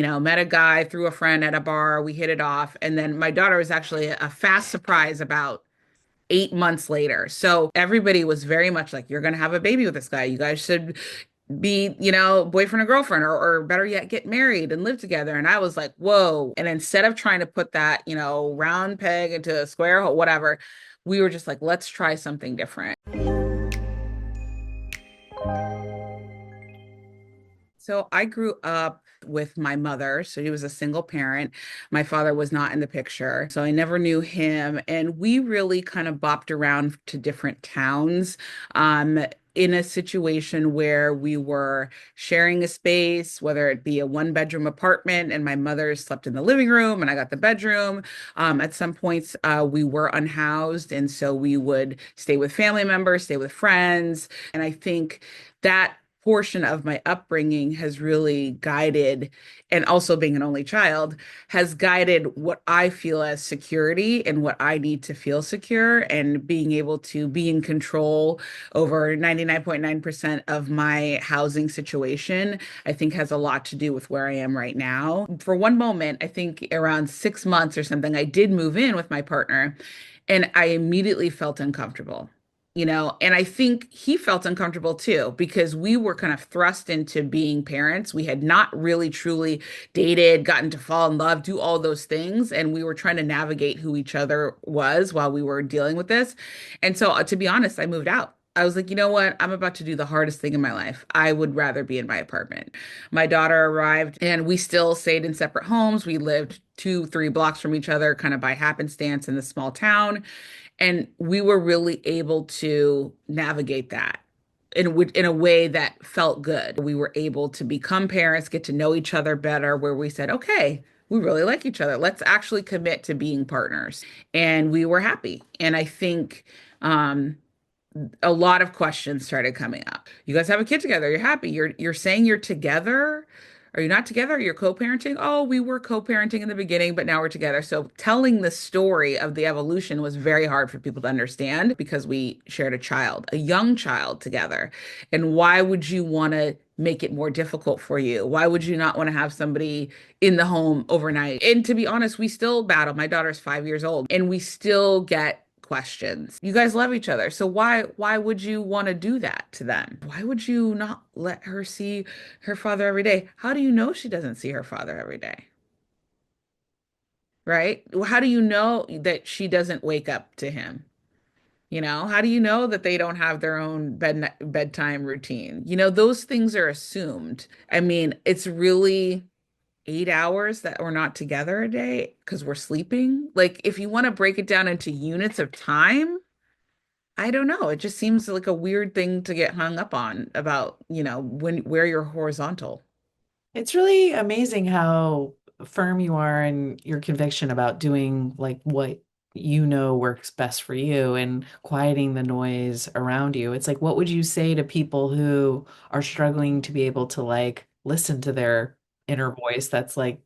met a guy through a friend at a bar. We hit it off. And then my daughter was actually a fast surprise about 8 months later. So everybody was very much like, you're going to have a baby with this guy. You guys should be, boyfriend or girlfriend, or better yet, get married and live together. And I was like, whoa. And instead of trying to put that, round peg into a square hole, whatever, we were just like, let's try something different. So I grew up with my mother. So he was a single parent. My father was not in the picture. So I never knew him. And we really kind of bopped around to different towns. In a situation where we were sharing a space, whether it be a one-bedroom apartment and my mother slept in the living room and I got the bedroom. At some points, we were unhoused. And so we would stay with family members, stay with friends. And I think that portion of my upbringing has really guided, and also being an only child, has guided what I feel as security and what I need to feel secure, and being able to be in control over 99.9% of my housing situation, I think has a lot to do with where I am right now. For one moment, I think around 6 months or something, I did move in with my partner and I immediately felt uncomfortable. And I think he felt uncomfortable too, because we were kind of thrust into being parents. We had not really truly dated, gotten to fall in love, do all those things. And we were trying to navigate who each other was while we were dealing with this. And so, to be honest, I moved out. I was like, you know what? I'm about to do the hardest thing in my life. I would rather be in my apartment. My daughter arrived and we still stayed in separate homes. We lived 2, 3 blocks from each other, kind of by happenstance in this small town. And we were really able to navigate that in a way that felt good. We were able to become parents, get to know each other better, where we said, okay, we really like each other. Let's actually commit to being partners. And we were happy. And I think um, a lot of questions started coming up. You guys have a kid together. You're happy. You're saying you're together. Are you not together? You're co-parenting? Oh, we were co-parenting in the beginning, but now we're together. So telling the story of the evolution was very hard for people to understand because we shared a child, a young child together. And why would you want to make it more difficult for you? Why would you not want to have somebody in the home overnight? And to be honest, we still battle. My daughter's 5 years old, and we still get questions. You guys love each other. So why would you want to do that to them? Why would you not let her see her father every day? How do you know she doesn't see her father every day? Right? Well, how do you know that she doesn't wake up to him? How do you know that they don't have their own bedtime routine? Those things are assumed. I mean, it's really 8 hours that we're not together a day because we're sleeping. Like, if you want to break it down into units of time, I don't know. It just seems like a weird thing to get hung up on about, where you're horizontal. It's really amazing how firm you are in your conviction about doing like what you know works best for you and quieting the noise around you. It's like, what would you say to people who are struggling to be able to like listen to their inner voice that's like,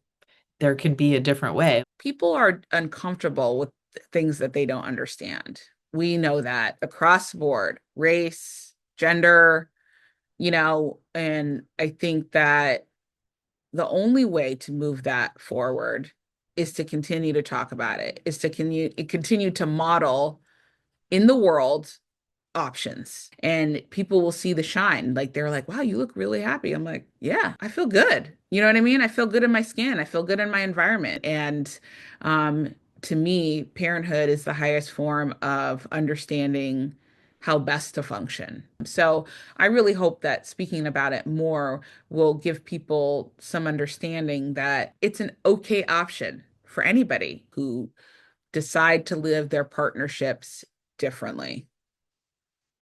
there can be a different way? People are uncomfortable with things that they don't understand. We know that across the board, race, gender, and I think that the only way to move that forward is to continue to talk about it, is to continue to model in the world options, and people will see the shine. Like, they're like, wow, you look really happy. I'm like, yeah, I feel good. You know what I mean? I feel good in my skin. I feel good in my environment. And um, to me, parenthood is the highest form of understanding how best to function. So I really hope that speaking about it more will give people some understanding that it's an okay option for anybody who decide to live their partnerships differently.